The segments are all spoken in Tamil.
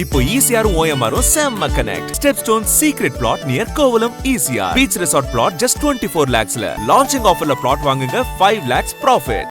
இப்போ ECR OMR செம்ம connect. Stepstone secret plot near Kovalam ECR. Beach resort plot just 24 lakhs ல. Launching offerல plot வாங்குங்க 5 lakhs profit.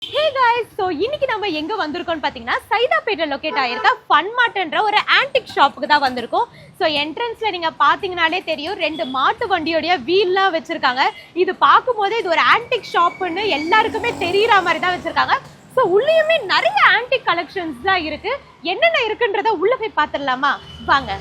Hey guys, so இன்னைக்கு நம்ம எங்க வந்திருக்கோம்னு பாத்தீங்கன்னா சைதாப்பேட்ல லொகேட் ஆயிருக்க ஃபன் மார்ட்ன்ற ஒரு ஆன்டிக் ஷாப்புக்கு தான் வந்திருக்கோம். சோ என்ட்ரன்ஸ்ல நீங்க பாத்தீங்கனாலே தெரியும் ரெண்டு மாட்டு வண்டியோட வீல்லாம் வச்சிருக்காங்க. இது பாக்கும்போதே இது ஒரு ஆன்டிக் ஷாப்னு எல்லாருக்குமே தெரியற மாதிரி தான் வச்சிருக்காங்க. சோ உள்ளேயுமே நிறைய ஆன்டிக் கலெக்ஷன்ஸ் தான் இருக்கு. என்னென்ன இருக்குன்றத உள்ள போய் பாத்துடலாமா? வாங்க.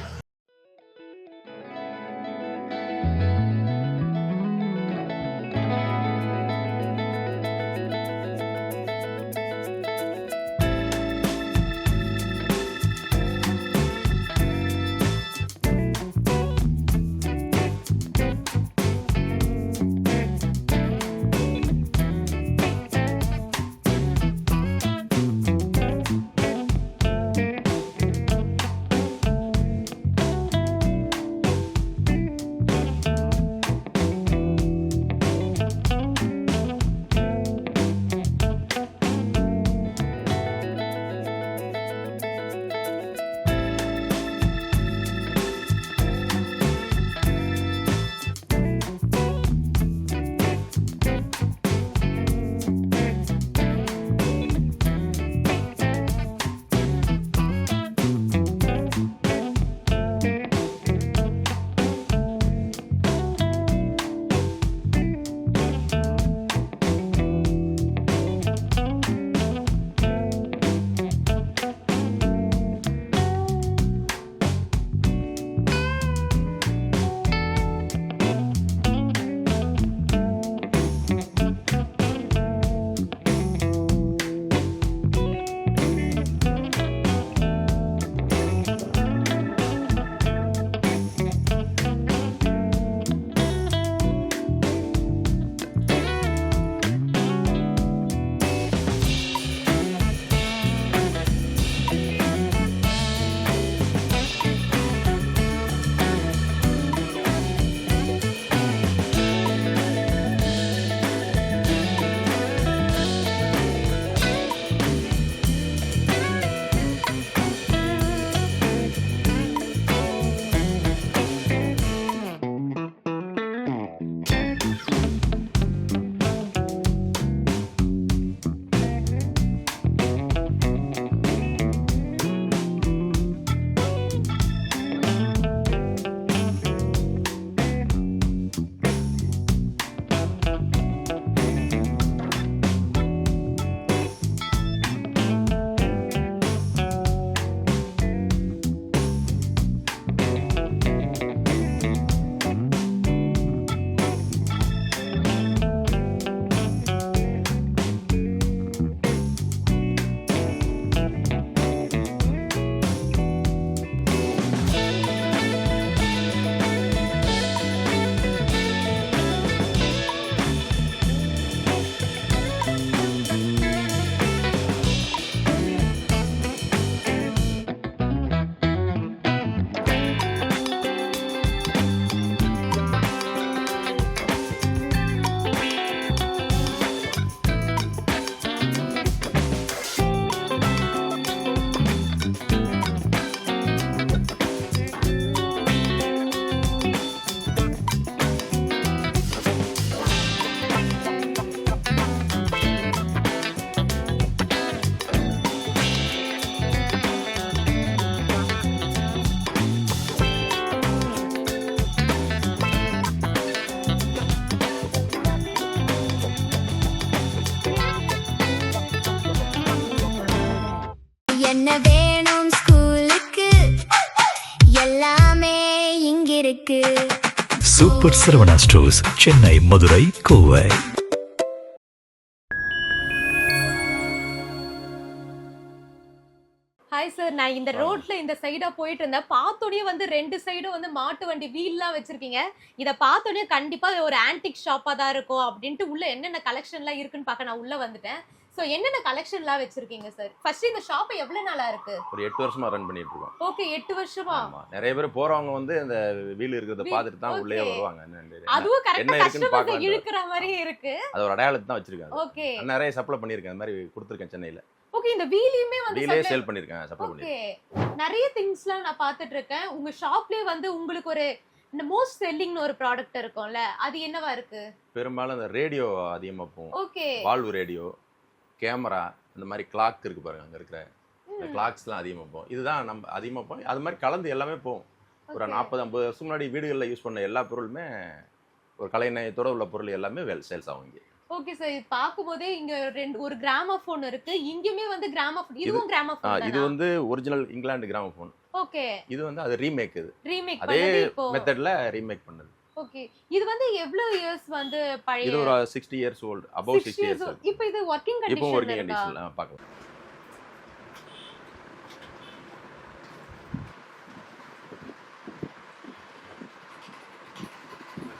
என்ன வேணும் ஸ்கூலுக்கு எல்லாமே இங்க இருக்கு. Super Saravana stores, Chennai, Madurai, Kovai. Hi sir, நான் இந்த ரோட்ல இந்த சைடா போயிட்டு இருந்தேன். பார்த்தோடனே வந்து ரெண்டு சைடும் வந்து மாட்டு வண்டி வீல்லாம் வச்சிருக்கீங்க. இதை பார்த்தோடனே கண்டிப்பா ஒரு ஆன்டிக் ஷாப்பா தான் இருக்கும் அப்படின்ட்டு உள்ள என்னென்ன கலெக்ஷன்லாம் இருக்குன்னு பார்க்க நான் உள்ள வந்துட்டேன். சோ என்னென்ன கலெக்ஷன்லாம் வச்சிருக்கீங்க சார்? ஃபர்ஸ்ட் இந்த ஷாப் எவ்வளவு நாளா இருக்கு? ஒரு 8 வருஷமா ரன் பண்ணிட்டு இருக்கோம். ஓகே 8 வருஷமா. ஆமா. நிறைய பேர் போறவங்க வந்து இந்த வீல் இருக்கிறத பார்த்துட்டு தான் உள்ளே வருவாங்க. அதுவும் கரெக்ட்டா என்ன இருக்குன்னு கஸ்டமர் பார்க்கலாம். இழுக்கிற மாதிரி இருக்கு. அது ஒரு அடையாளத்தை தான் வச்சிருக்காங்க. ஓகே. நிறைய சப்ளை பண்ணிருக்கேன். அந்த மாதிரி கொடுத்திருக்கேன் சென்னையில. ஓகே இந்த வீலையுமே வந்து வீலே சேல் பண்ணிருக்கேன், சப்ளை பண்ணிருக்கேன். ஓகே. நிறைய திங்ஸ்லாம் நான் பார்த்துட்டு இருக்கேன். உங்க ஷாப்லயே வந்து உங்களுக்கு ஒரு இந்த மோஸ்ட் செல்லிங்னு ஒரு ப்ராடக்ட் இருக்கும்ல, அது என்னவா இருக்கு? பெரும்பாலும் இந்த ரேடியோ அதிகமா போகும். ஓகே. வால்வ் ரேடியோ, கேமரா, இந்த மாதிரி கிளாக் இருக்கு பாருங்க, அங்க இருக்கிற இந்த கிளாக்ஸ்லாம் அதிகமா போகும். இதுதான் நம்ம அதிகமா போகும். அது மாதிரி கலந்து எல்லாமே போகும். ஒரு 40-50 வருஷம் முன்னாடி வீடுகளில் யூஸ் பண்ண எல்லா பொருளுமே ஒரு கலைநயத்தோட உள்ள பொருள் எல்லாமே சேல்ஸ் ஆகும் இங்கே. ஓகே சார், இது பாக்கும்போதே இங்க ஒரு கிராமோபோன் இருக்கு. இங்கேயுமே வந்து கிராமோபோன். இதுவும் கிராமோபோன். இது வந்து ஒரிஜினல் இங்கிலாந்து கிராமோபோன். ஓகே. இது வந்து அது ரீமேக். இது ரீமேக் அதே பண்ணது இப்போ. மெத்தட்ல ரீமேக் பண்ணது. ஓகே. இது வந்து எவ்வளவு இயர்ஸ் வந்து பழைய? இது ஒரு 60 இயர்ஸ் ஓல்ட், above 60 இயர்ஸ். இப்போ இது வர்க்கிங் இப்போ கண்டிஷன்ல வர்க்கிங் இருக்கா? கண்டிஷன்ல பார்க்கலாம்.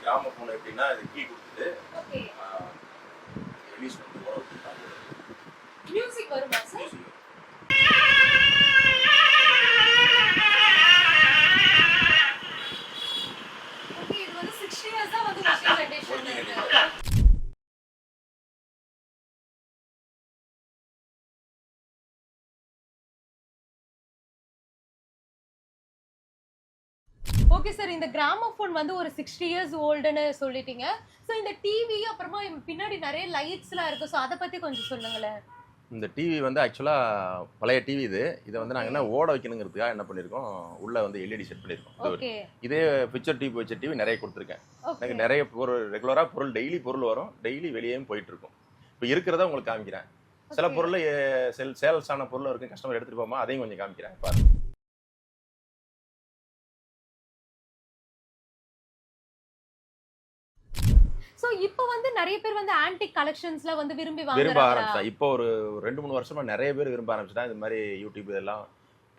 கிராமோபோன் எப்படின்னா இது கீ கொடுத்துட்டு ஓகே. ரிலீஸ் பண்ணி வரும். மியூசிக் வருமா சார்? ஓகே, இது வந்து 60 இயர்ஸ் தான் வந்து வர்க்கிங் கண்டிஷன்ல இருக்கு. ஓகே சார், இந்த கிராமோபோன் வந்து ஒரு 60 இயர்ஸ் ஓல்டுன்னு சொல்லிட்டீங்க. சோ இந்த டிவி அப்புறமா பின்னாடி நிறைய லைட்ஸ்லாம் இருக்கு. சோ அத பத்தி கொஞ்சம் சொல்லுங்களேன். இந்த டிவி வந்து ஆக்சுவலா பழைய டிவி இது. இதை வந்து நாங்க என்ன ஓட வைக்கணுங்கிறதுக்காக என்ன பண்ணிருக்கோம், உள்ள வந்து எல்இடி செட் பண்ணிருக்கோம். ஓகே. இதே பிக்சர் டிவி வச்ச டிவி நிறைய கொடுத்துருக்கேன். ஓகே. எனக்கு நிறைய பொருள் ரெகுலரா பொருள் டெய்லி பொருள் வரும், டெய்லி வெளியேயும் போயிட்டு இருக்கும். இப்போ இருக்கிறத உங்களுக்கு காமிக்கிறேன். சில பொருள் சேல்ஸ் ஆன பொருள் இருக்கு, கஸ்டமர் எடுத்துட்டு போமா, அதையும் கொஞ்சம் காமிக்கிறேன் பாருங்க. சோ இப்போ வந்து நிறைய பேர் வந்து ஆன்டிக் கலெக்ஷன்ஸ்ல வந்து விரும்ப விரும்ப வாங்குறாங்க. ஆரம்பிச்சா. இப்போ ஒரு 2-3 வருஷமா நிறைய பேர் விரும்ப ஆரம்பிச்சிட்டாங்க. இந்த மாதிரி யூடியூப் இதெல்லாம்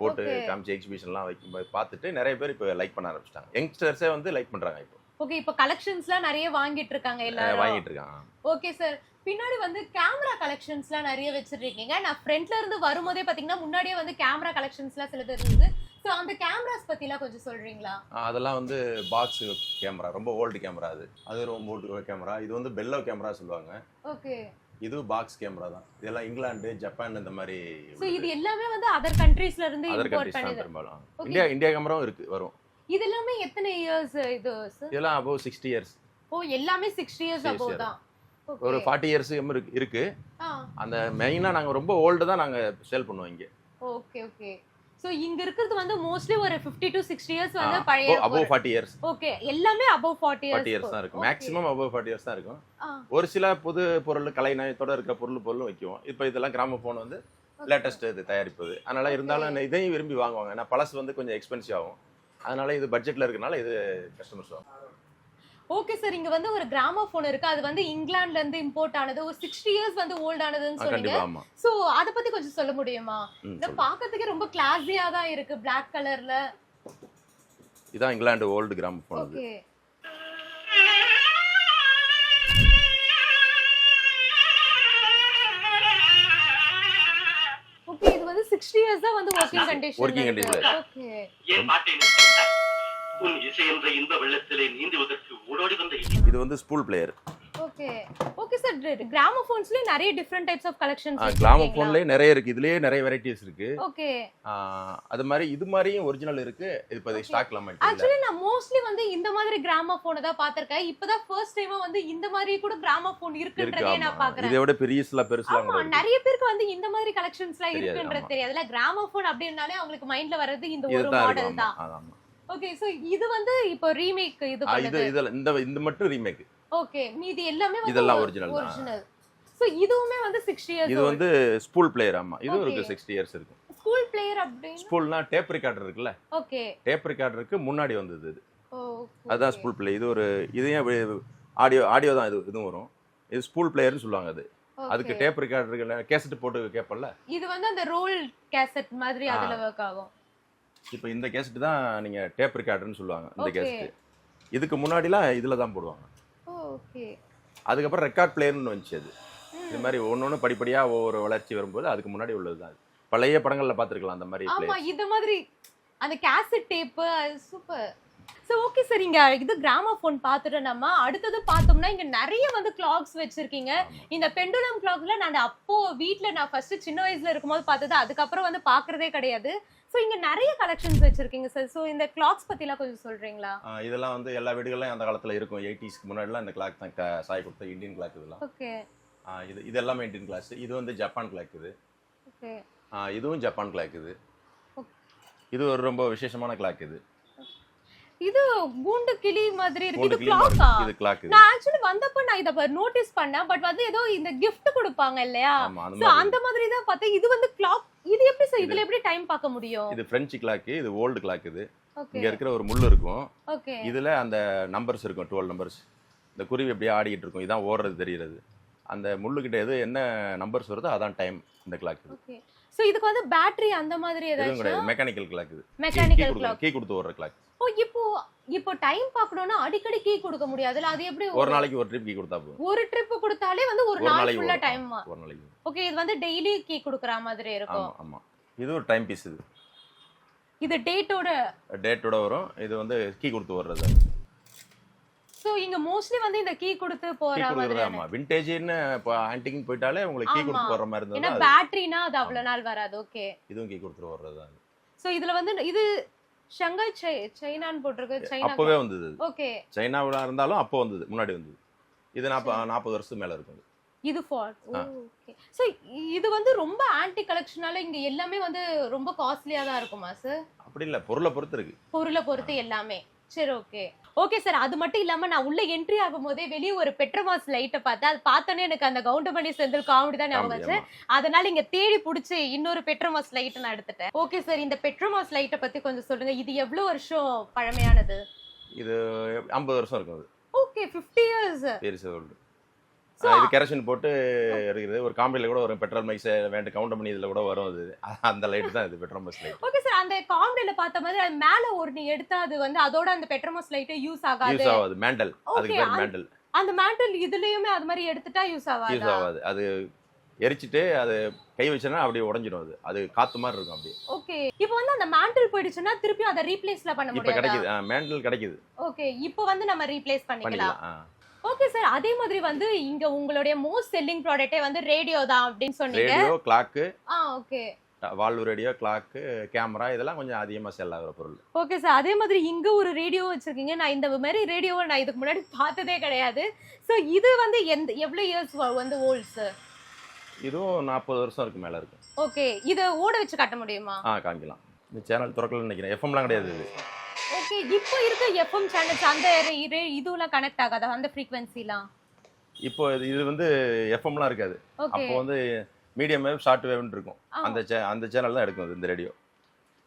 போட்டு காமிச்சு எக்ஸிபிஷன்லாம் வைக்கும்போது பார்த்துட்டு நிறைய பேர் இப்போ லைக் பண்ண ஆரம்பிச்சிட்டாங்க. யங்ஸ்டர்ஸே வந்து லைக் பண்றாங்க இப்போ. ஓகே, இப்போ கலெக்ஷன்ஸ்லாம் நிறைய வாங்கிட்டு இருக்காங்க எல்லாரும். வாங்கிட்டு இருக்காங்க. ஓகே சார், பின்னாடி வந்து கேமரா கலெக்ஷன்ஸ்லாம் நிறைய வச்சிருக்கீங்க. நான் ஃப்ரண்ட்ல இருந்து வரும்போதே பாத்தீங்கன்னா முன்னாடியே வந்து கேமரா கலெக்ஷன்ஸ்லாம் சிலது இருந்தது. சோ அந்த கேமராஸ் பத்திலாம் கொஞ்சம் சொல்றீங்களா? அதெல்லாம் வந்து பாக்ஸ் கேமரா, ரொம்ப ஓல்டு கேமரா. அது ரொம்ப ஓல்டு கேமரா. இது வந்து பெல்லோ கேமரா சொல்லுவாங்க. ஓகே. இது பாக்ஸ் கேமரா தான். இதெல்லாம் இங்கிலாந்து, ஜப்பான் இந்த மாதிரி. சோ இது எல்லாமே வந்து அதர் கண்ட்ரீஸ்ல இருந்து அதர் இம்போர்ட் கண்ட்ரீஸ் பண்ணது. பெரும்பாலும். இந்தியா கேமராவும் இருக்கு, வரும். இது எல்லாமே எத்தனை இயர்ஸ் இது சார்? இதெல்லாம் above 60 இயர்ஸ். ஓ எல்லாமே 60 இயர்ஸ் above தான். ஒரு 40 இயர்ஸ் இருக்கு. அந்த மெயினா நாங்க ரொம்ப ஓல்டு தான் நாங்க சேல் பண்ணுவோம் இங்க. Okay okay. சோ இங்க இருக்குது வந்து மோஸ்ட்லி ஒரு 50 to 60 இயர்ஸ் வந்து பழைய above 40 இயர்ஸ். ஓகே, எல்லாமே above 40 இயர்ஸ் தான் இருக்கும். மேக்ஸिमम above 40 இயர்ஸ் தான் இருக்கும். ஒரு சில புது பொருள் கலைநயத்தோட இருக்க பொருள் வைக்குவோம். இப்போ இதெல்லாம் கிராமோபோன் வந்து லேட்டஸ்ட் இது தயாரிப்பது. அதனால இருந்தாலும் இதையும் விரும்பி வாங்குவாங்க. ஏன்னா பழசு வந்து கொஞ்சம் எக்ஸ்பென்சிவ் ஆகும். அதனால இது பட்ஜெட்ல இருக்கனால இது கஸ்டமர்ஸ் வாங்குவாங்க. ஓகே சார், இங்க வந்து ஒரு கிராமோபோன் இருக்கு. அது வந்து இங்கிலாந்துல இருந்து இம்போர்ட் ஆனது. ஒரு 60 இயர்ஸ் வந்து ஓல்ட் ஆனதுன்னு சொன்னீங்க. சோ அத பத்தி கொஞ்சம் சொல்ல முடியுமா? இத பார்க்கிறதுக்கே ரொம்ப கிளாஸியா தான் இருக்கு, Black கலர்ல. இதான் இங்கிலாந்து ஓல்ட் கிராமோபோன். ஓகே. ஓகே, இது வந்து 60 இயர்ஸ் தான் வந்து வர்க்கிங் கண்டிஷன்ல. ஓகே. ஏன் மாட்டேன்? உன் இசை என்ற இன்ப வெள்ளத்திலே நீந்துவதற்கு ஓடோடி வந்த இது வந்து spool player. Okay. Okay sir, கிராமோபோன்ஸ்லயே நிறைய டிஃபரண்ட் டைப்ஸ் ஆஃப் கலெக்ஷன்ஸ் இருக்கு. கிராமோபோன்லயே நிறைய இருக்கு. இதுலயே நிறைய வெரைட்டிஸ் இருக்கு. ஓகே. அது மாதிரி இது மாதிரியும் ஒரிஜினல் இருக்கு. இது இப்ப ஸ்டாக்ல மாட்டே. एक्चुअली நான் மோஸ்ட்லி வந்து இந்த மாதிரி கிராமோபோன் தான் பாத்திருக்கேன். இப்போதான் ஃபர்ஸ்ட் டைமா வந்து இந்த மாதிரி கூட கிராமோபோன் இருக்குன்றதே நான் பாக்குறேன். இதை விட பெரியஸ்ல பெருசுல ஆமா, நிறைய பேருக்கு வந்து இந்த மாதிரி கலெக்ஷன்ஸ்லாம் இருக்குன்றது தெரியாதுல. கிராமோபோன் அப்படினாலே அவங்களுக்கு மைண்ட்ல வரது இந்த ஒரு மாடல் தான். ஆமா. ஓகே, சோ இது வந்து இப்போ ரீமேக் இது பண்ணது. இது மட்டும் ரீமேக். ஓகே, மீதி எல்லாமே வந்து இதெல்லாம் ஒரிஜினல் தான். ஒரிஜினல். சோ இதுவுமே வந்து 60 இயர்ஸ். இது வந்து ஸ்பூல் பிளேயர். ஆமா, இது இருக்கு 60 இயர்ஸ் இருக்கு. ஸ்கூல் பிளேயர் அப்படினா ஸ்பூல்னா டேப் ரெக்கார்டர் இருக்குல்ல. ஓகே. டேப் ரெக்கார்டருக்கு முன்னாடி வந்தது இது. ஓகே. அதான் ஸ்பூல் பிளே. இது ஒரு இதையும் ஆடியோ தான். இதுவும் வரும். இது ஸ்பூல் பிளேயர்னு சொல்லுவாங்க. அது அதுக்கு டேப் ரெக்கார்டருக்கு கேசட் போட்டு கேட்பல. இது வந்து அந்த ரோல் கேசட் மாதிரி அதுல வர்க் ஆகும். இப்போ இந்த கேசட் தான் நீங்க டேப் ரெக்கார்டர்னு சொல்லுவாங்க. இந்த கேசட் இதுக்கு முன்னாடிலாம் இதுல தான் போடுவாங்க. ஓகே. அதுக்கப்புறம் ரெக்கார்ட் பிளேயர்னு வந்துச்சு. அது இது மாதிரி ஒன்னொன்னு படிப்படியா ஒவ்வொரு வளர்ச்சி வரும்போது அதுக்கு முன்னாடி உள்ளதுதான் அது. பழைய படங்கள்ல பார்த்திருக்கலாம் அந்த மாதிரி ஆமா players. இந்த மாதிரி அந்த cassette tape super. So okay sir, இங்க இது கிராமோபோன் பார்த்துட்டு நம்ம அடுத்தது பார்த்தோம்னா இங்க நிறைய வந்து கிளாக்ஸ் வச்சிருக்கீங்க. இந்த பெண்டுலம் கிளாக்ல நான் அப்போ வீட்ல நான் ஃபர்ஸ்ட் சின்ன வயசுல இருக்கும்போது பார்த்தது, அதுக்கப்புறம் வந்து பாக்குறதே கிடையாது. சோ இங்க நிறைய கலெக்ஷன்ஸ் வச்சிருக்கீங்க சார். சோ இந்த கிளாக்ஸ் பத்திலாம் கொஞ்சம் சொல்றீங்களா? இதெல்லாம் வந்து எல்லா வீடுகள்லயும் அந்த காலத்துல இருக்கும். 80ஸ்க்கு முன்னாடிலாம் இந்த கிளாக் தான் சாய் கொடுத்த இந்தியன் கிளாக் இதெல்லாம். ஓகே. இது எல்லாமே இந்தியன் கிளாஸ். இது வந்து ஜப்பான் கிளாக் இது. ஓகே. இதுவும் ஜப்பான் கிளாக் இது. இது ஒரு ரொம்ப விசேஷமான கிளாக் இது. இது கூண்டு கிளி மாதிரி இருக்கு. கூண்டு இது கிளி மாதிரி கிளாக்கா? இது கிளாக் இது. நான் ஆக்சுவலி வந்தப்ப நான் இத நோட்டீஸ் பண்ணேன். பட் வந்து ஏதோ இந்த gift கொடுப்பாங்க இல்லையா? ஆமா, அந்த சோ மாதிரி. அந்த மாதிரி தான் பார்த்தேன். இது வந்து கிளாக். இது எப்படி சார் இதுல எப்படி டைம் பார்க்க முடியும்? இது பிரெஞ்சு கிளாக், இது ஓல்டு கிளாக் இது. ஓகே. இங்க இருக்கிற ஒரு முள்ளு இருக்கும். ஓகே. இதுல அந்த நம்பர்ஸ் இருக்கும், 12 நம்பர்ஸ். இந்த குருவி அப்படியே ஆடிட்டு இருக்கும். இதான் ஓடுறது தெரியுது. அந்த முள்ளு கிட்ட எது என்ன நம்பர்ஸ் வருதோ அதான் டைம் இந்த கிளாக் இது. ஓகே. சோ இதுக்கு வந்து பேட்டரி அந்த மாதிரி எதுவும் ஏதாச்சும்? கிடையாது, மெக்கானிக்கல் கிளாக் இது. Mechanical clock. கீ கொடுத்து ஓடுற கிளாக். ஓ இப்போ டைம் பார்க்கணும்னா அடிக்கடி கீ கொடுக்க முடியாதுல, அது எப்படி? ஒரு நாளைக்கு ஒரு ட்ரிப் கீ கொடுத்தா போதும். ஒரு ட்ரிப் கொடுத்தாலே வந்து ஒரு நாள் நாளைக்கு ஃபுல்லா ஒரு டைம். ஒரு நாளைக்கு. ஓகே. இது வந்து டெய்லி கீ கொடுக்கற மாதிரி இருக்கும். ஆமா ஆமா. இது ஒரு டைம் பீஸ் இது. இது டேட்டோட வரும். இது வந்து கீ கொடுத்து ஓடுறது. சோ இங்க மோஸ்ட்லி வந்து இந்த கீ கொடுத்து போற மாதிரி. ஆமா, விண்டேஜ்னு இப்போ ஆன்டிக்னு போயிட்டாலே உங்களுக்கு கீ கொடுத்து போற மாதிரி ஏன்னா இருந்தது. பேட்டரினா அது அவ்வளவு நாள் வராது. ஓகே. இதுவும் கீ கொடுத்து ஓடுறது தான். சோ இதுல வந்து இது ஷங்காய் சைனான்னு போட்டிருக்கு. சைனா அப்பவே வந்தது. ஓகே. சைனாவுல இருந்தாலும் அப்போ வந்தது, முன்னாடி வந்தது. இது 40 வருஷத்துக்கு மேல இருக்கும். இது ஃபார் ஓகே. சோ இது வந்து ரொம்ப ஆன்டி கலெக்ஷனால இங்க எல்லாமே வந்து ரொம்ப காஸ்ட்லியா தான் இருக்குமா சார்? அப்படி இல்ல, பொருளை பொறுத்து இருக்கு. பொருளை பொறுத்து எல்லாமே. சரி ஓகே. ஓகே சார், அது மட்டும் இல்லாம நான் உள்ள என்ட்ரி ஆகும்போதே வெளியே ஒரு பெட்ரோமாஸ் லைட்டை பார்த்தேன். அது பார்த்தோன்னே எனக்கு அந்த கவுண்டமணி செந்தில் காமெடி தான் ஞாபகம் வந்துச்சு. அதனால இங்க தேடி பிடிச்சி இன்னொரு பெட்ரோமாஸ் லைட் நான் எடுத்துட்டேன். ஓகே சார், இந்த பெட்ரோமாஸ் லைட்டை பத்தி கொஞ்சம் சொல்லுங்க. இது எவ்வளவு வருஷம் பழமையானது? இது 50 வருஷம் இருக்கும். அது ஓகே. 50 இயர்ஸ். பெருசு ஓல்டு. இது கெரசின் போட்டு இருக்குது. ஒரு காமெடியில கூட வரும், பெட்ரோல் மைக்ஸ் வேண்ட கவுண்டர் பண்ணி இதுல கூட வரும். அது அந்த லைட் தான் இது, பெட்ரோமாஸ் லைட். ஓகே சார், அந்த காமெடியில பார்த்த மாதிரி அது மேல ஒரு நீ எடுத்தா அது வந்து அதோட அந்த பெட்ரோமாஸ் லைட் யூஸ் ஆகாது. மேண்டல், அதுக்கு பேர் மேண்டல். அந்த மேண்டல் இதுலயுமே அது மாதிரி எடுத்துட்டா யூஸ் ஆகாது. அது எரிச்சிட்டு அது கை வச்சனா அப்படியே உடைஞ்சிடும். அது காத்து மாதிரி இருக்கும் அப்படியே. ஓகே. இப்போ வந்து அந்த மேண்டல் போயிடுச்சுன்னா திருப்பி அதை ரீப்ளேஸ்ல பண்ண இப்ப முடியாது. கிடைக்குது, மேண்டல் கிடைக்குது. ஓகே. இப்போ வந்து நம்ம ரீப்ளேஸ் பண்ணிக்கலாம். ஓகே சார், அதே மாதிரி வந்து இங்க உங்களுடைய மோஸ்ட் செல்லிங் ப்ராடக்ட்டே வந்து ரேடியோ தான் அப்படினு சொன்னீங்க. Radio, clock. Okay. Valve radio, clock, camera இதெல்லாம் கொஞ்சம் அதிகமா செல் ஆகுற பொருள். ஓகே சார், அதே மாதிரி இங்க ஒரு ரேடியோ வச்சிருக்கீங்க. நான் இந்த மாதிரி ரேடியோவை நான் இதுக்கு முன்னாடி பார்த்ததே கிடையாது. சோ இது வந்து எவ்வளவு இயர்ஸ் வந்து ஓல்ட் சார்? இதுவும் 40 வருஷம் இருக்கு மேல இருக்கு. ஓகே. இத ஓட வச்சு காட்ட முடியுமா? காமிக்கலாம். இந்த சேனல் திறக்கலன்னு நினைக்கிறேன். எஃப்எம்லாம் கிடையாது இது. ஓகே. இப்போ இருக்க எஃப்எம் சேனல்ஸ் அந்த இதுலாம் கனெக்ட் ஆகாதா, அந்த ஃப்ரீக்வென்சிலாம்? இப்போ இது வந்து எஃப்எம்லாம் இருக்காது. அப்போ வந்து மீடியம் வேவ், ஷார்ட் வேவ்னு இருக்கும். அந்த சேனல் தான் எடுக்கும் இந்த ரேடியோ.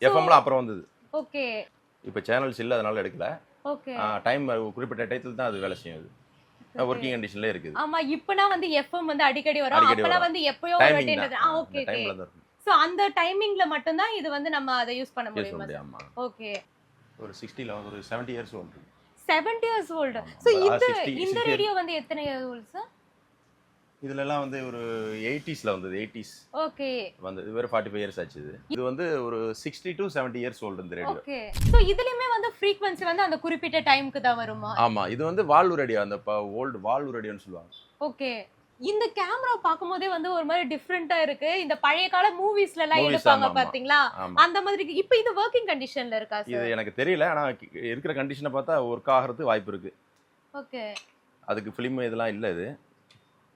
எஃப்எம்லாம் அப்புறம் வந்தது. ஓகே. இப்போ சேனல்ஸ் இல்ல, அதனால எடுக்கல. ஓகே. டைம் குறிப்பிட்ட டைத்துல தான் அது வேலை செய்யும். வொர்க்கிங் கண்டிஷன்ல இருக்குது. ஆமா, இப்பனா வந்து எஃப்எம் வந்து அடிக்கடி வரும். அப்பலாம் வந்து எப்பயோ ஒரு வாட்டின்றது. Okay okay. சோ அந்த டைமிங்ல மட்டும் தான் இது வந்து நம்ம அதை யூஸ் பண்ண முடியும். ஓகே. ஒரு 60ல ஒரு 70 years old. 70 years old. So இந்த ரேடியோ வந்து எத்தனை இயர்ஸ் ஓல்ட் சார்? இதுல எல்லாம் வந்து ஒரு 80ஸ்ல வந்தது. 80s. ஓகே. வந்து இது வேற 45 இயர்ஸ் ஆச்சு. இது வந்து ஒரு 60 to 70 இயர்ஸ் ஓல்ட் இந்த ரேடியோ. ஓகே. சோ இதுலயுமே வந்து ஃப்ரீக்வென்சி வந்து அந்த குறிப்பிட்ட டைம்க்கு தான் வருமா? ஆமா, இது வந்து வால்வ் ரேடியோ, அந்த ஓல்ட் வால்வ் ரேடியோன்னு சொல்லுவாங்க. ஓகே. இந்த கேமரா பாக்கும்போதே வந்து ஒரு மாதிரி டிஃபரெண்டா இருக்கு. இந்த பழைய கால மூவிஸ்ல எல்லாம் எடுப்பாங்க பாத்தீங்களா, அந்த மாதிரி. இப்போ இது வொர்க்கிங் கண்டிஷன்ல இருக்கா சார்? இது எனக்கு தெரியல, ஆனா இருக்கிற கண்டிஷனை பார்த்தா வொர்க் ஆகிறதுக்கு வாய்ப்பு இருக்கு. ஓகே. அதுக்கு ஃபிலிம் இதெல்லாம் இல்ல. இது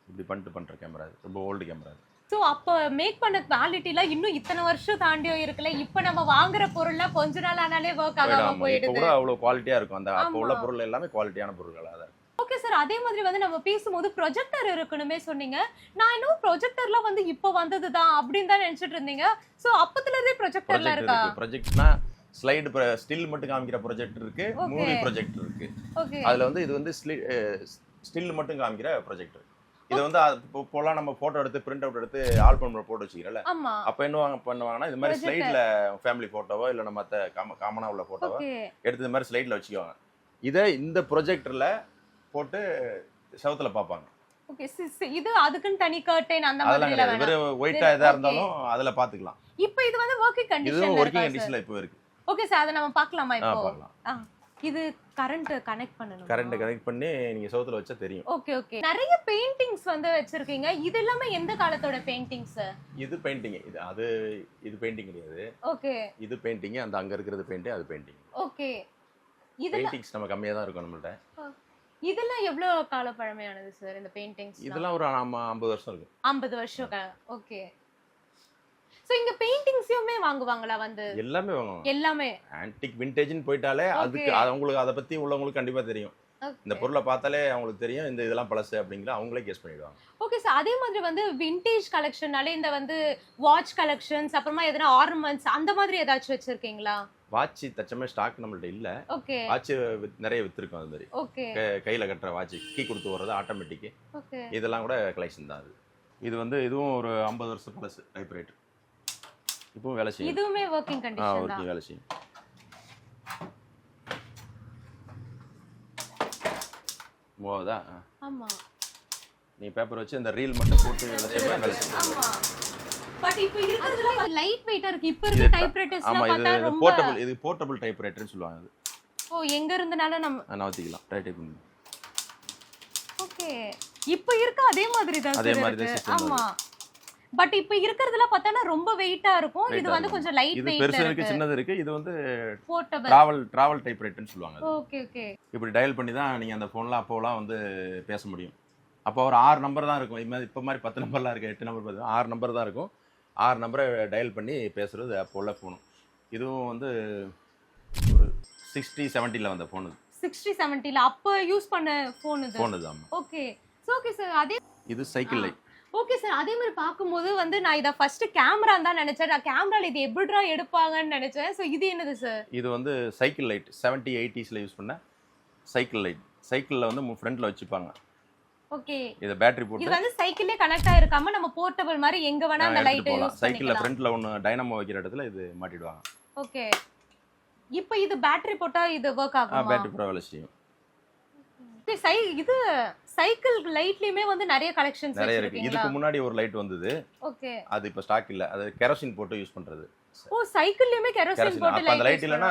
இப்படி பண்ற கேமரா, ரொம்ப ஓல்டு கேமரா. சோ அப்ப மேக் பண்ண குவாலிட்டில இன்னும் இத்தனை வருஷம் தாண்டியோ இருக்குல. இப்போ நம்ம வாங்குற பொருள்ல கொஞ்ச நாள் ஆனாலே வொர்க் ஆகாம போயிடுது. இப்போ கூட அவ்வளவு குவாலிட்டியா இருக்கும். அந்த அப்ப உள்ள பொருள் எல்லாமே குவாலிட்டியான பொருட்களா தான். ஓகே சார், அதே மாதிரி வந்து நம்ம பேசும்போது ப்ரொஜெக்டர் இருக்குனுமே சொன்னீங்க. நான் இன்னும் ப்ரொஜெக்டர்லாம் வந்து இப்போ வந்ததுதான் அப்படின்னு தான் நினைச்சிட்டு இருந்தீங்க. சோ அப்பத்துல இருந்தே ப்ரொஜெக்டர்லாம் இருக்கா? ப்ரொஜெக்ட்னா ஸ்லைடு ஸ்டில் மட்டும் காமிக்கிற ப்ரொஜெக்டர் இருக்கு, மூவி ப்ரொஜெக்டர் இருக்கு. ஓகே. அதுல வந்து இது வந்து ஸ்டில் மட்டும் காமிக்கிற ப்ரொஜெக்டர். இது வந்து இப்போலாம் நம்ம போட்டோ எடுத்து பிரிண்ட் அவுட் எடுத்து ஆல்பம் போட்டு வச்சுக்கிறோம்ல. அப்ப என்ன பண்ணுவாங்கன்னா இது மாதிரி ஸ்லைட்ல ஃபேமிலி போட்டோவோ இல்ல நம்ம காமனா உள்ள போட்டோவோ எடுத்து இந்த மாதிரி ஸ்லைட்ல வச்சுக்குவாங்க. இதை இந்த ப்ரொஜெக்டர்ல போட்டு செவத்துல பார்ப்பாங்க. ஓகே இது அதுக்குன்னு தனி கர்டைன் அந்த அதெல்லாம் மாதிரி கிடையாது. வெறும் ஒயிட்டா எதா இருந்தாலும் அதுல பாத்துக்கலாம். இப்போ இது வந்து வர்க்கிங் இதுவும் கண்டிஷன்ல ஒர்க்கிங் இருக்கா கண்டிஷன்ல இப்போ இருக்கு. ஓகே சார், அத நம்ம பார்க்கலாமா இப்போ? பார்க்கலாம். இது கரண்ட் கனெக்ட் பண்ணனும். கரண்ட் கனெக்ட் பண்ணி நீங்க சவுத்துல வச்சா தெரியும். Okay okay. நிறைய பெயிண்டிங்ஸ் வந்து வச்சிருக்கீங்க. இது எல்லாமே எந்த காலத்தோட பெயிண்டிங்ஸ்? இது பெயிண்டிங். இது பெயிண்டிங் கிடையாது. ஓகே. இது பெயிண்டிங். அந்த அங்க இருக்கிறது பெயிண்ட், அது பெயிண்டிங். ஓகே. இது பெயிண்டிங்ஸ் நம்ம கம்மியா தான் இருக்கும் நம்மள்ட்ட. இதெல்லாம் எவ்வளவு கால பழமையானது சார் இந்த பெயிண்டிங்ஸ்? இதெல்லாம் ஒரு 50 வருஷம் இருக்கு. 50 வருஷம். ஓகே. சோ இங்க பெயிண்டிங்ஸுமே வாங்குவாங்களா வந்து? எல்லாமே வாங்குவாங்க. எல்லாமே ஆன்டிக் விண்டேஜ்னு போயிட்டாலே அதுக்கு அவங்களுக்கு அத பத்தி உள்ளவங்களுக்கு கண்டிப்பா தெரியும். இந்த பொருளை பார்த்தாலே அவங்களுக்கு தெரியும் இந்த இதெல்லாம் பழசு அப்படிங்கற அவங்களே கெஸ் பண்ணிடுவாங்க. ஓகே சார், அதே மாதிரி வந்து விண்டேஜ் கலெக்ஷன்னாலே இந்த வந்து வாட்ச் கலெக்ஷன்ஸ் அப்புறமா எதனா ஆர்னமெண்ட்ஸ் அந்த மாதிரி ஏதாச்சும் வச்சிருக்கீங்களா? வாட்ச் தச்சமே ஸ்டாக் நம்மள்ட்ட இல்ல. ஓகே. வாட்ச் நிறைய வித்திருக்கோம் அது மாதிரி. ஓகே. கையில கட்டற வாட்ச் கீ கொடுத்து வர்றது ஆட்டோமேட்டிக். ஓகே. இதெல்லாம் கூட கலெக்ஷன் தான் அது. இது வந்து இதுவும் ஒரு 50 வருஷம் பழசு டைப்ரைட்டர். இப்பவும் வேலை செய்யும். இதுவுமே வர்க்கிங் கண்டிஷன் தான். வர்க்கிங் வேலை செய்யும். மூவாதா? ஆமா. நீ பேப்பர் வச்சு இந்த ரீல் மட்டும் போட்டு வேலை செய்யும். ஆமா. பட் இப்போ இருக்குதுல லைட் வெயிட்டா இருக்கு. இப்போ இருக்க டைப்ரைட்டர்ஸ்லாம் பார்த்தா ரொம்ப போர்ட்டபிள். இது போர்ட்டபிள் டைப்ரைட்டர்னு சொல்லுவாங்க அது. ஓ, எங்க இருந்தனால நம்ம நவத்திக்கலாம். டைப் பண்ணி. ஓகே. இப்போ இருக்க அதே மாதிரி தான் அதே மாதிரி தான் சிஸ்டம். ஆமா. பட் இப்போ இருக்குறதுல பார்த்தா ரொம்ப வெயிட்டா இருக்கும். இது வந்து கொஞ்சம் லைட் வெயிட்டா இருக்கு. இது பெருசா இருக்கு, சின்னது இருக்கு. இது வந்து போர்ட்டபிள் டிராவல் டைப்ரைட்டர்னு சொல்லுவாங்க. Okay okay. இப்படி டயல் பண்ணி தான் நீங்க அந்த போன்ல அப்போலாம் வந்து பேச முடியும். அப்போ ஒரு 6 நம்பர் தான் இருக்கும். இப்போ மாதிரி 10 நம்பர்லாம் இருக்கு. 8 நம்பர் 10 6 நம்பர் தான் இருக்கும். 6 நம்பரை டயல் பண்ணி பேசுறது அப்போ உள்ள ஃபோன். இதுவும் வந்து ஒரு 60 70ல வந்த ஃபோன். 60 70ல அப்ப யூஸ் பண்ண ஃபோன் இது. ஃபோன் இது. ஆமா. ஓகே. சோ ஓகே சார், அதே இது சைக்கிள் லைட். ஓகே சார், அதே மாதிரி பாக்கும்போது வந்து நான் இத ஃபர்ஸ்ட் கேமரா தான் நினைச்சேன். நான் கேமரால இது எப்படிடா எடுப்பாங்கன்னு நினைச்சேன். சோ இது என்னது சார்? இது வந்து சைக்கிள் லைட். 70 80ஸ்ல யூஸ் பண்ண சைக்கிள் லைட். சைக்கிள்ல வந்து ஃப்ரண்ட்ல வச்சுப்பாங்க. ஓகே. இது பேட்டரி போட்டு. இது வந்து சைக்கிள்லே கனெக்ட் ஆயிருக்காம நம்ம போர்ட்டபிள் மாதிரி எங்க வேணா அந்த லைட் யூஸ் பண்ணிக்கலாம். சைக்கிள்ல ஃப்ரண்ட்ல ஒன்னு டைனமோ வைக்கிற இடத்துல இது மாட்டிடுவாங்க. ஓகே. இப்போ இது பேட்டரி போட்டா இது வர்க் ஆகுமா? பேட்டரி போட வேலை செய்யும். இது சைக்கிள் லைட்லயுமே வந்து நிறைய கலெக்ஷன்ஸ் இருக்கு. இதுக்கு முன்னாடி ஒரு லைட் வந்தது. ஓகே. அது இப்ப ஸ்டாக் இல்ல. அது கெரோசின் போட்டு யூஸ் பண்றது. ஓ, சைக்கிள்லயுமே கெரோசின் போட்டு லைட். அந்த லைட் இல்லனா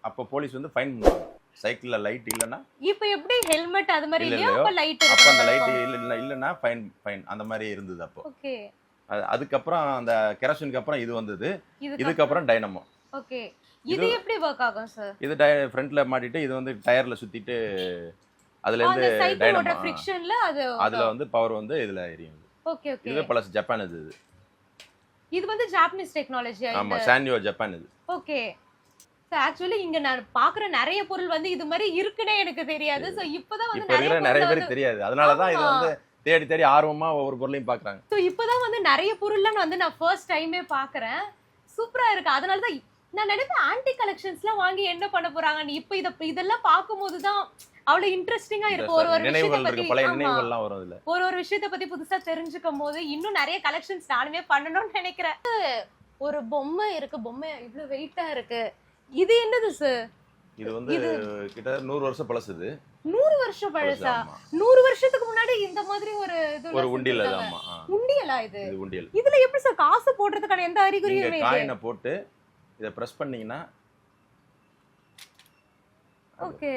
அப்ப போலீஸ் வந்து ஃபைன் பண்ணுவாங்க. சைக்கிள்ல லைட் இல்லனா. இப்போ எப்படி ஹெல்மெட் அது மாதிரி இல்லையா? அப்ப லைட் அப்ப அந்த லைட் இல்லனா ஃபைன் அந்த மாதிரி இருந்தது அப்போ. ஓகே. அதுக்கு அப்புறம் அந்த கெரோசினுக்கு அப்புறம் இது வந்தது. இதுக்கு அப்புறம் டைனமோ. ஓகே. இது எப்படி வர்க் ஆகும் சார்? இது ஃப்ரண்ட்ல மாட்டிட்டு இது வந்து டயர்ல சுத்திட்டு அதுல இருந்து டைனமோ ஃபிரிக்ஷன்ல அதுல வந்து பவர் வந்து இதுல எரியும். Okay okay. இது பிளஸ் ஜப்பான் இது. இது வந்து ஜாப்பனீஸ் டெக்னாலஜி. ஆமா, சான்யோ ஜப்பான் இது. ஓகே. சோ एक्चुअली இங்க நான் பாக்குற நிறைய பொருள் வந்து இது மாதிரி இருக்குனே எனக்கு தெரியாது. சோ இப்போதான் வந்து நிறைய பேருக்கு தெரியாது. அதனால தான் இது வந்து தேடி தேடி ஆர்வமா ஒவ்வொரு பொருளையும் பார்க்கறாங்க. சோ இப்போதான் வந்து நிறைய பொருள்லாம் வந்து நான் ஃபர்ஸ்ட் டைமே பார்க்கறேன். சூப்பரா இருக்கு. அதனால தான் நான் நினைப்பேன் ஆன்டி கலெக்ஷன்ஸ்லாம் வாங்கி என்ன பண்ண போறாங்க. இப்போ இதெல்லாம் பாக்கும்போது தான் அவ்வளவு இன்ட்ரெஸ்டிங்கா இருக்கு. ஒரு விஷயத்தை பத்தி பழைய நினைவுகள்லாம் வரும் இதுல. ஒரு விஷயத்தை பத்தி புதுசா தெரிஞ்சுக்கும் போது இன்னும் நிறைய கலெக்ஷன்ஸ் நானுமே பண்ணணும்னு நினைக்கிறேன். ஒரு பொம்மை இருக்கு. பொம்மை இவ்வளவு வெயிட்டா இருக்கு. இது என்னது சார்? இது வந்து கிட்ட 100 வருஷம் பழசு. இது 100 வருஷம் பழசா? 100 வருஷத்துக்கு முன்னாடி இந்த மாதிரி ஒரு உண்டியல். ஆமா, உண்டியலா இது? இது உண்டியல். இதுல எப்படி சார் காசு போடுறதுக்கான எந்த அறிகுறியும் இல்லை? காயினை போட்டு இத பிரஸ் பண்ணீங்கன்னா ஓகே.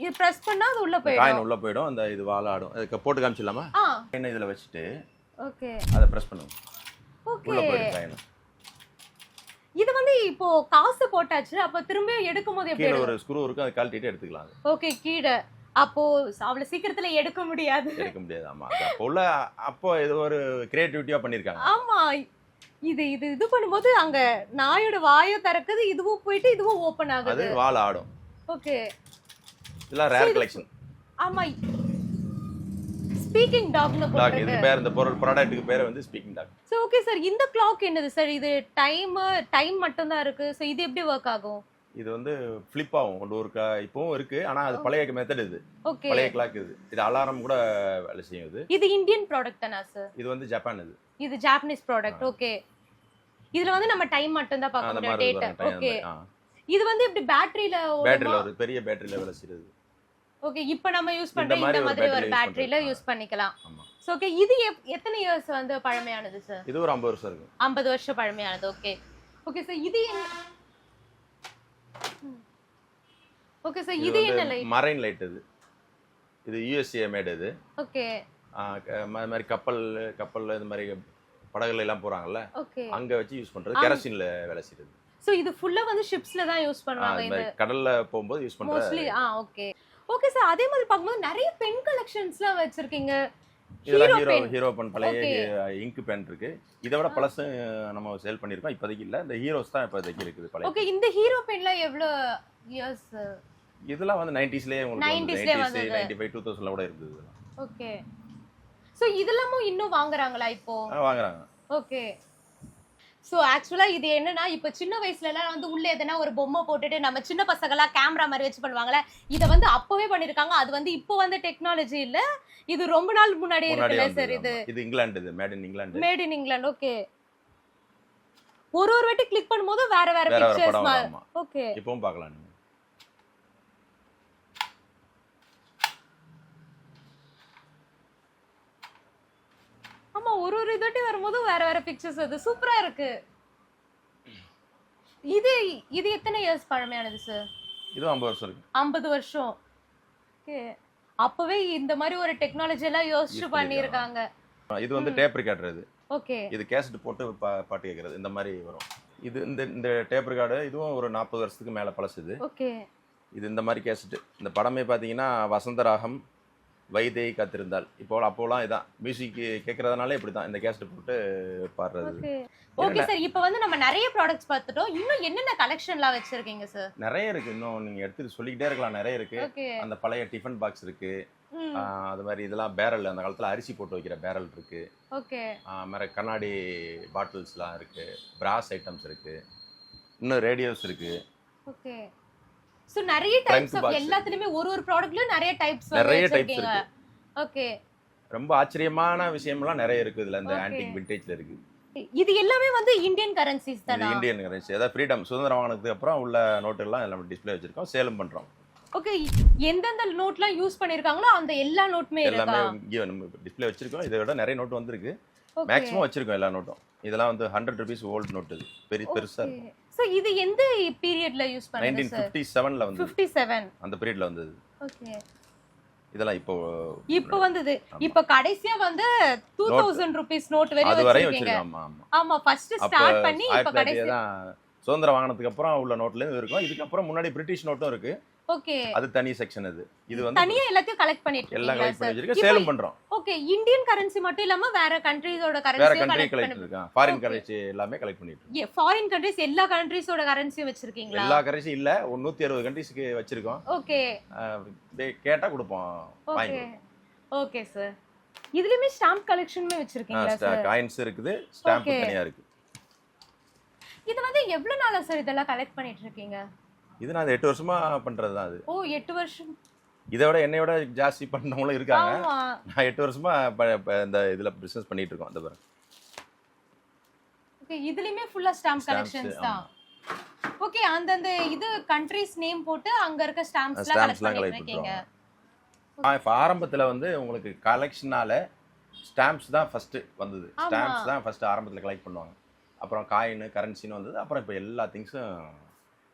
இது பிரஸ் பண்ணா அது உள்ள போய்டும். காயின் உள்ள போய்டும். அந்த இது வாலாடும். அதுக்கு போட்டு காமிச்சலாமா? காயினை இதுல வச்சிட்டு ஓகே அத பிரஸ் பண்ணுங்க. ஓகே. உள்ள போய்டும் காயின். இது வந்து இப்போ காசு போட்டாச்சு. அப்ப திரும்ப எடுக்கும்போது எப்படி? கீழ ஒரு ஸ்க்ரூ இருக்கு. அத கழட்டிட்டு எடுத்துக்கலாம். ஓகே. கீழ அப்போ அவ்வளவு சீக்கிரத்துல எடுக்க முடியாது. ஆமா. அப்போ இது ஒரு கிரியேட்டிவிட்டியா பண்ணிருக்காங்க. ஆமா. இது பண்ணும்போது அங்க நாயோட வாயை திறக்குது. இதுவும் போயிட்டு இதுவும் ஓபன் ஆகுது. அது வால் ஆடும். ஓகே. இதெல்லாம் ரேர் கலெக்ஷன். ஆமா. ஸ்பீக்கிங் டாக்னு போட்டுருக்கு. இது பேர் இந்த ப்ராடக்ட்டுக்கு பேர் வந்து speaking dog. So okay sir, இந்த கிளாக் என்னது சார்? இது டைம் மட்டும் தான் இருக்கு. சோ இது எப்படி வர்க் ஆகும்? இது வந்து ஃபிளிப் ஆகும். இப்பவும் இருக்கு. ஆனா அது பழைய மெத்தட். இது ஓகே. பழைய கிளாக். இது அலாரம் கூட வேலை செய்யும். இது இந்தியன் ப்ராடக்ட் தானா சார்? இது வந்து ஜப்பான். இது ஜாப்பனீஸ் ப்ராடக்ட். ஓகே. இதுல வந்து நம்ம டைம் மட்டும் தான் பார்க்க முடியும். டேட்டா. ஓகே. இது வந்து இப்படி பேட்டரியில ஒரு பெரிய பேட்டரியில வேலை செய்யுது. ஓகே இப்போ நம்ம யூஸ் இந்த பண்ற மாதிரி இந்த ஒரு மாதிரி ஒரு battery use பேட்டரியில பண்றது. யூஸ் பண்ணிக்கலாம். ஆமா. சோ ஓகே இது எத்தனை இயர்ஸ் வந்து பழமையானது சார்? இது ஒரு 50 வருஷம் இருக்கும். 50 வருஷம் பழமையானது. ஓகே ஓகே சார் இது என்ன? ஓகே சார் இது என்ன லைட்? மரைன் லைட் இது யுஎஸ்ஏ மேட் இது. ஓகே மாதிரி கப்பல் இந்த மாதிரி படகுல எல்லாம் போறாங்கல்ல, ஓகே அங்க வச்சு யூஸ் பண்றது, கெரசின்ல வேலை செய்யுது. சோ இது ஃபுல்லா வந்து ஷிப்ஸ்ல தான் யூஸ் பண்ணுவாங்க இந்த இது மாதிரி கடல்ல போகும்போது யூஸ் பண்ற மோஸ்ட்லி. ஓகே ஓகே சார் அதே மாதிரி பாக்கும்போது நிறைய பென் கலெக்ஷன்ஸ்லாம் வச்சிருக்கீங்க. இதெல்லாம் ஹீரோ பென் பழைய இங்க் பென் இருக்கு. இதை விட பழசு நம்ம சேல் பண்ணிருக்கோம், இப்போதைக்கு இல்ல. இந்த ஹீரோஸ் தான் இப்போதைக்கு இருக்குது பழைய. ஓகே இந்த ஹீரோ பென்லாம் எவ்வளவு இயர்ஸ்? இதெல்லாம் வந்து 90ஸ்லயே உங்களுக்கு 90s வந்தது. 95 2000ல கூட இருந்தது. ஓகே சோ இதெல்லாமும் இன்னும் வாங்குறாங்களா இப்போ? வாங்குறாங்க. ஓகே சோ ஆக்சுவலா இது என்னன்னா இப்ப சின்ன வயசுல எல்லாம் வந்து உள்ள எதனா ஒரு பொம்மை போட்டுட்டு நம்ம சின்ன பசங்கலாம் கேமரா மாதிரி வச்சு பண்ணுவாங்கல்ல, இத வந்து அப்பவே பண்ணிருக்காங்க. அது வந்து இப்போ வந்து டெக்னாலஜி இல்ல, இது ரொம்ப நாள் முன்னாடியே இருக்குல்ல சார். இது இங்கிலாந்து, இது made in England. Made in England. Okay ஒரு வாட்டி கிளிக் பண்ணும்போது வேற வேற வேற பிக்சர்ஸ் படம் மாதிரி. வரும். ஓகே இப்பவும் பார்க்கலாம் நீங்க. ஆமா ஒரு இதாட்டி வரும்போது வேற வேற பிக்சர்ஸ் வருது. சூப்பரா இருக்கு. இது எத்தனை இயர்ஸ் பழமையானது சார்? இது 50 வருஷம் இருக்கு. 50 வருஷம். ஓகே அப்பவே இந்த மாதிரி ஒரு டெக்னாலஜி எல்லாம் யோசிச்சு பண்ணிருக்காங்க. இது வந்து டேப் ரெக்கார்டர். இது ஓகே இது கேசட் போட்டு பாட்டு கேட்கறது இந்த மாதிரி வரும். இது இந்த டேப் ரெக்கார்டு இதுவும் ஒரு 40 வருஷத்துக்கு மேல பழசுது. ஓகே இது இந்த மாதிரி கேசட். இந்த படமே பார்த்தீங்கன்னா வசந்தராகம், வைதேகி காத்திருந்தால், அப்போலாம் இதான் மியூசிக் கேட்கறதுனால இப்படி தான் இந்த கேசட் போட்டு பாடுறது. ஓகே ஓகே சார் இப்போ வந்து நம்ம நிறைய ப்ராடக்ட்ஸ் பார்த்துட்டோம். இன்னும் என்னென்ன கலெக்ஷன்லாம் வச்சிருக்கீங்க சார்? நிறைய இருக்கு, இன்னும் நீங்க எடுத்து சொல்லிக்கிட்டே இருக்கலாம். நிறைய இருக்கு. ஓகே அந்த பழைய டிஃபன் பாக்ஸ் இருக்கு. அது மாதிரி இதெல்லாம் பேரல், அந்த காலத்துல அரிசி போட்டு வைக்கிற பேரல் இருக்கு. ஓகே மாதிரி கண்ணாடி பாட்டில்ஸ்லாம் இருக்கு. பிராஸ் ஐட்டம்ஸ் இருக்கு. இன்னும் ரேடியோஸ் இருக்கு. ஓகே சோ நிறைய டைப்ஸ் ஆஃப் எல்லாத்துலயுமே ஒரு ப்ராடக்ட்லயும் நிறைய டைப்ஸ் வச்சிருக்கீங்க. ஓகே ரொம்ப ஆச்சரியமான விஷயம்லாம் நிறைய இருக்கு இதுல. இந்த ஆன்டிக் விண்டேஜ்ல இருக்கு. இது எல்லாமே வந்து இந்தியன் கரன்சிஸ் தானா? இது இந்தியன் கரன்சி. அதாவது ஃப்ரீடம், சுதந்திரம் வாங்கினதுக்கு அப்புறம் உள்ள நோட்டு எல்லாம் எல்லாம் டிஸ்ப்ளே வச்சிருக்கோம், சேலம் பண்றோம். ஓகே எந்தெந்த நோட்லாம் யூஸ் பண்ணிருக்காங்களோ அந்த எல்லா நோட்டுமே எல்லாமே இருக்கா? இங்கே நம்ம டிஸ்ப்ளே வச்சிருக்கோம். இதை விட நிறைய நோட்டு வந்திருக்கு. மேக்ஸிமம் வச்சிருக்கோம் எல்லா நோட்டும். இதெல்லாம் வந்து 100 rupees ஓல்ட் நோட். இது பெருசா இருக்கும். சோ இது எந்த பீரியட்ல யூஸ் பண்ணீங்க சார்? 1957ல வந்து 57 அந்த பீரியட்ல வந்தது. ஓகே இதெல்லாம் இப்போ வந்தது. இப்போ கடைசியா வந்து 2000 rupees நோட் அது வரையும் வச்சிருக்கீங்க. வச்சிருக்கோம். ஆமா ஆமா ஃபர்ஸ்ட் ஸ்டார்ட் பண்ணி இப்போ கடைசி தான் சுதந்திரம் வாங்கினதுக்கு அப்புறம் உள்ள நோட்ல இருக்கும். இதுக்கு அப்புறம் முன்னாடி பிரிட்டிஷ் நோட்டும் இருக்கு. ஓகே அது தனி செக்ஷன். இது வந்து தனியா எல்லாத்தையும் கலெக்ட் பண்ணிட்டு எல்லாம் இருக்கீங்களா கலெக்ட் பண்ணி சார்? வச்சிருக்கோம், சேலம் பண்றோம். ஓகே இந்தியன் கரன்சி மட்டும் இல்லாம வேற கண்ட்ரீஸோட வேற கரன்சியும் கண்ட்ரி கலெக்ட் கலெக்ட் பண்ணி இருக்கான். ஃபாரின் கரன்சி எல்லாமே கலெக்ட் பண்ணிட்டு இருக்கோம். ஃபாரின் கண்ட்ரீஸ் எல்லா கண்ட்ரீஸோட கரன்சியும் வச்சிருக்கீங்களா? எல்லா கரன்சியும் இல்ல, ஒரு 160 கண்ட்ரிஸ்க்கு வச்சிருக்கோம். ஓகே கேட்டா கொடுப்போம், வாங்கி. ஓகே சார் இதுலயுமே ஸ்டாம்ப் கலெக்ஷனுமே வச்சிருக்கீங்களா சார்? காயின்ஸ் இருக்குது, ஸ்டாம்ப் தனியா இருக்கு. இது வந்து எவ்வளவு நாளா சார் இதெல்லாம் கலெக்ட் பண்ணிட்டு இருக்கீங்க? இது நான் 8 வருஷமா பண்றது தான். அது ஓ 8 வருஷம். இதை விட என்னை விட ஜாஸ்தி பண்ணவங்களும் இருக்காங்க. ஆமா நான் 8 வருஷமா இந்த இதுல பிசினஸ் பண்ணிட்டு இருக்கோம். அந்த பாருங்க. ஓகே இதுலயுமே ஃபுல்லா ஸ்டாம்ப் கலெக்ஷன்ஸ் தான். ஓகே அந்தந்த இது கண்ட்ரீஸ் நேம் போட்டு அங்க இருக்க ஸ்டாம்ப்ஸ்லாம் கலெக்ட் பண்ணிட்டு இருக்கீங்க. இப்போ ஆரம்பத்துல வந்து உங்களுக்கு கலெக்ஷனால ஸ்டாம்ப்ஸ் தான் ஃபர்ஸ்ட் வந்தது. ஸ்டாம்ப்ஸ் தான் ஃபர்ஸ்ட் ஆரம்பத்துல கலெக்ட் பண்ணுவாங்க. அப்புறம் காயின், கரன்சின்னு வந்தது. அப்புறம் இப்போ எல்லா திங்ஸும்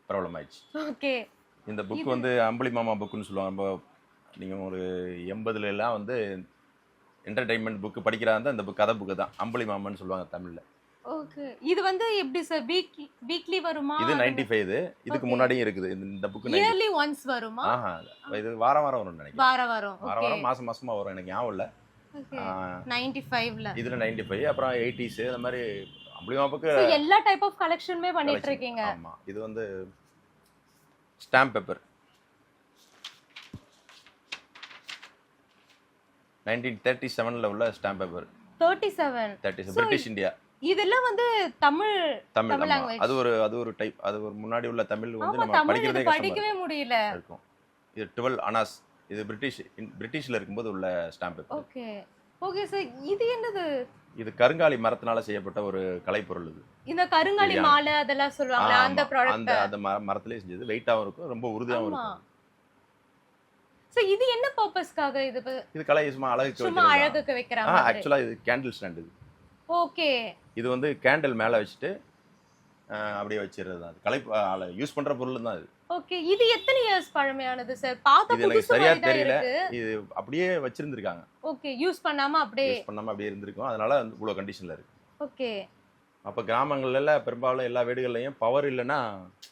ப்ராப்ளம் ஆயிடுச்சு. ஓகே இந்த புக் வந்து அம்புலி மாமா புக்குன்னு சொல்லுவாங்க. நீங்கள் ஒரு 80ல எல்லாம் வந்து என்டர்டைன்மெண்ட் புக்கு படிக்கிறாங்க. இந்த புக் கதை புக்கு தான் அம்புலி மாமான்னு சொல்லுவாங்க தமிழ்ல. ஓகே இது வந்து எப்படி சார் வீக்லி வருமா? இது 95. இதுக்கு முன்னாடியும் இருக்குது இந்த புக். இயர்லி ஒன்ஸ் வருமா? ஆஹா இது வாரம் வரும்னு நினைக்கிறேன். வாரம் மாசமா வரும். எனக்கு ஞாபகம் இல்ல. ஓகே 95ல இதுல 95. அப்புறம் 80s அந்த மாதிரி அம்புலி மாமா புக்கு எல்லா டைப் ஆஃப் கலெக்ஷனுமே பண்ணிட்டு இருக்கீங்க. ஆமா இது வந்து ஸ்டாம்ப் பேப்பர் 1937ல உள்ள ஸ்டாம்ப் பேப்பர். 37 British India. இதெல்லாம் வந்து தமிழ் லாங்குவேஜ். அது ஒரு டைப். அது ஒரு முன்னாடி உள்ள தமிழ் வந்து நம்ம படிக்கவே முடியல இருக்கும். இது 12 அனாஸ். இது பிரிட்டிஷ்ல இருக்கும்போது உள்ள stamp paper. Okay okay sir இது என்னது? இது கருங்காலி மரத்தினால செய்யப்பட்ட ஒரு கலைப்பொருள். இது இந்த கருங்காலி மாலை அதெல்லாம் சொல்வாங்க அந்த ப்ராடக்ட். அந்த மரத்திலே செஞ்சது. வெயிட்டாவும் இருக்கும், ரொம்ப உறுதியாவும் இருக்கும். சோ இது என்ன பர்பஸ்க்காக இது கலை சும்மா அழகுக்கு சும்மா வைக்கிறது அழகுக்கு வைக்கிற மாதிரி ஆக்சுவலா இது கேண்டில் ஸ்டாண்ட் இது ஓகே இது வந்து கேண்டில் மேல வச்சுட்டு அப்படியே வச்சிடுறது தான் கலை யூஸ் பண்ற பொருள் தான் இது ஓகே இது எத்தனை இயர்ஸ் பழமையானது சார் பார்த்த இது எனக்கு புதுசு சரியா மாதிரி தான் தெரியல இருக்கு இது அப்படியே வச்சிருந்திருக்காங்க ஓகே யூஸ் பண்ணாம அப்படியே யூஸ் பண்ணாம அப்படியே இருந்திருக்கும் அதனால இவ்வளவு கண்டிஷன்ல இருக்கு ஓகே அப்ப கிராமங்கள்ல பெரும்பாலும் எல்லா வீடுகள்லயும் பவர் இல்லைன்னா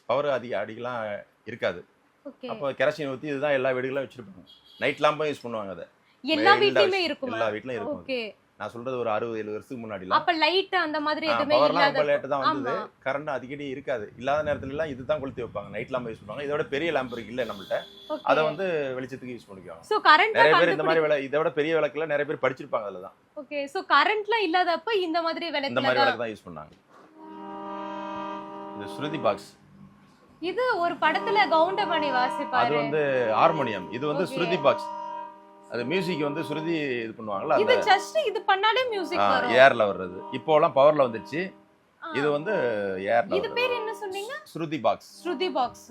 பவர் அடிக்கலாம் இருக்காது ஓகே அப்போ கெரசின் ஊத்தி இதுதான் எல்லா வீடுகளும் வச்சிருப்பாங்க நைட் லாம்பும் யூஸ் பண்ணுவாங்க அதை எல்லா வீட்லயுமே இருக்குமா எல்லா வீட்லயும் இருக்கும் ஓகே நான் சொல்றது ஒரு 60-70 வருஷத்துக்கு முன்னாடிலாம் அப்ப லைட் அந்த மாதிரி எதுமே பவர்லாம் ரொம்ப இல்லாத லேட் தான் வந்தது ஆமா. கரண்ட் அடிக்கடி இருக்காது இல்லாத நேரத்துல எல்லாம் இதுதான் கொளுத்தி வைப்பாங்க நைட் லாம்பு யூஸ் பண்ணுவாங்க இதோட பெரிய லாம்பு இருக்கு இல்ல நம்மள்ட்ட ஓகே அதை வந்து வெளிச்சத்துக்கு யூஸ் பண்ணிக்குவாங்க சோ கரண்ட் நிறைய பேர் இந்த மாதிரி இதை விட பெரிய விளக்குல நிறைய பேர் படிச்சிருப்பாங்க அதுல தான் ஓகே சோ கரண்ட்ல இல்லாதப்ப இந்த மாதிரி இந்த விளக்குல மாதிரி தான் விளக்கு தான் யூஸ் பண்ணாங்க இது ஸ்ருதி பாக்ஸ் இது ஒரு படத்துல கவுண்டமணி அது வாசிப்பாரு வந்து ஹார்மோனியம் இது வந்து Okay. ஸ்ருதி பாக்ஸ் அது மியூசிக் வந்து ஸ்ருதி இது பண்ணுவாங்கல்ல இது அந்த ஜஸ்ட் இது பண்ணாலே மியூசிக் வரும் ஏர்ல வர்றது இப்போலாம் பவர்ல வந்துருச்சு இது வந்து ஏர்ல இது பேர் என்ன சொன்னீங்க ஸ்ருதி பாக்ஸ் ஸ்ருதி பாக்ஸ்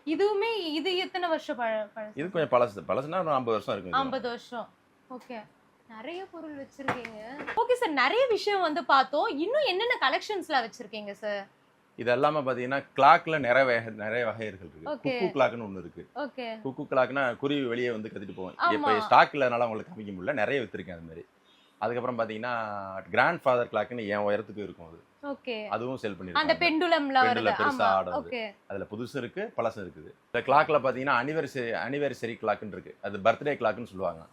இதுவுமே இது எத்தனை வருஷம் பழசு இது கொஞ்சம் பழசுனா ஒரு 50 வருஷம் இருக்கு 50 வருஷம் ஓகே நிறைய பொருள் வச்சிருக்கீங்க ஓகே சார் நிறைய விஷயம் வந்து பார்த்தோம் இன்னும் என்னென்ன கலெக்ஷன்ஸ்ல வச்சிருக்கீங்க சார் இது எல்லாமே பாத்தீங்கன்னா கிளாக்ல நிறைய வகைகள் இருக்கு Okay. குக்கு கிளாக்னு ஒண்ணு இருக்கு ஓகே குக்கு கிளாக்னா குருவி வெளியே வந்து கத்திட்டு போவோம் ஆமா. இப்ப ஸ்டாக் இல்லனால உங்களுக்கு காமிக்க முடியல நிறைய வித்திருக்கேன் அது மாதிரி அதுக்கப்புறம் பாத்தீங்கன்னா கிராண்ட் ஃபாதர் கிளாக்னு என் உயரத்துக்கு இருக்கும் அது ஓகே அதுவும் செல் அந்த பண்ணிருக்காங்க பெண்டுலம்ல வருது பெண்டுல பெருசா ஆமா ஆடுறது. ஓகே அதுல புதுசு இருக்கு பழசும் இருக்குது இந்த கிளாக்ல பாத்தீங்கன்னா அனிவர்சரி கிளாக்னு இருக்கு அது பர்த்டே கிளாக்னு சொல்லுவாங்க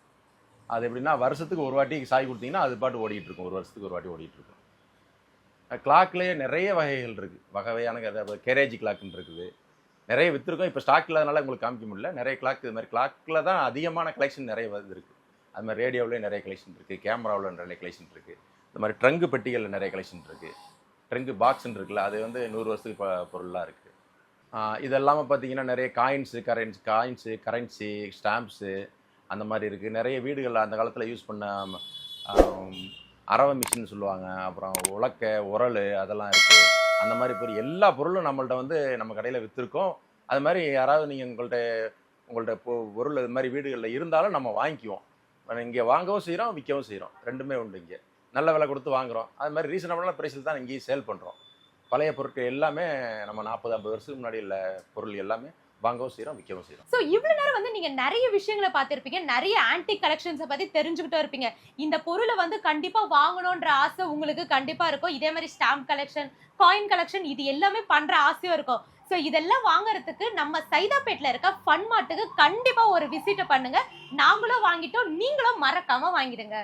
அது எப்படின்னா வருஷத்துக்கு ஒரு வாட்டி சாய் கொடுத்தீங்கன்னா அது பாட்டு ஓடிட்டு இருக்கும் ஒரு வருஷத்துக்கு ஒரு வாட்டி ஓடிட்டு இருக்கும் கிளாக்லயே நிறைய வகைகள் இருக்கு வகையான கேரேஜ் கிளாக்னு இருக்குது நிறைய வித்திருக்கும் இப்போ ஸ்டாக் இல்லாதனால உங்களுக்கு காமிக்க முடியல நிறைய கிளாக் இது மாதிரி கிளாக்ல தான் அதிகமான கலெக்ஷன் நிறைய வந்து இருக்கு அது மாதிரி ரேடியோவில் நிறைய கலெக்ஷன் இருக்கு கேமராவில் நிறைய கலெக்ஷன் இருக்கு இந்த மாதிரி ட்ரங்கு பெட்டிகளில் நிறைய கலெக்ஷன் இருக்கு ட்ரங்கு பாக்ஸ்ன்னு இருக்குல்ல அது வந்து 100 வருஷத்துக்கு பொருளாக இருக்கு இது எல்லாமே பார்த்தீங்கன்னா நிறைய காயின்ஸு கரன்சி ஸ்டாம்ப்ஸு அந்த மாதிரி இருக்குது நிறைய வீடுகளில் அந்த காலத்தில் யூஸ் பண்ண அரவ மிஷின் சொல்லுவாங்க அப்புறம் உலக்க உரல் அதெல்லாம் இருக்குது அந்த மாதிரி பொருள் எல்லா பொருளும் நம்மள்ட்ட வந்து நம்ம கடையில் விற்றுருக்கோம் அது மாதிரி யாராவது நீங்கள் உங்கள்கிட்ட பொருள் இது மாதிரி வீடுகளில் இருந்தாலும் நம்ம வாங்கிக்குவோம் இங்கே வாங்கவும் செய்கிறோம் விற்கவும் செய்கிறோம் ரெண்டுமே உண்டு இங்கே நல்ல விலை கொடுத்து வாங்குகிறோம் அது மாதிரி ரீசனபிளான ப்ரைஸில் தான் இங்கேயும் சேல் பண்ணுறோம் பழைய பொருட்கள் எல்லாமே நம்ம 40-50 வருஷத்துக்கு முன்னாடி உள்ள பொருள் எல்லாமே வாங்கவும் செய்கிறோம் விற்கவும் செய்கிறோம் சோ இவ்வளவு நேரம் வந்து நீங்க நிறைய விஷயங்களை பார்த்திருப்பீங்க நிறைய ஆன்டிக் கலெக்ஷன்ஸை பத்தி தெரிஞ்சுக்கிட்டே இருப்பீங்க இந்த பொருளை வந்து கண்டிப்பா வாங்கணும்ன்ற ஆசை உங்களுக்கு கண்டிப்பா இருக்கும் இதே மாதிரி ஸ்டாம்ப் கலெக்ஷன் காயின் கலெக்ஷன் இது எல்லாமே பண்ற ஆசையும் இருக்கும் சோ இதெல்லாம் வாங்குறதுக்கு நம்ம சைதாப்பேட்ல இருக்க ஃபன் மார்ட்டுக்கு கண்டிப்பா ஒரு விசிட் பண்ணுங்க நாங்களும் வாங்கிட்டோம் நீங்களும் மறக்காம வாங்கிடுங்க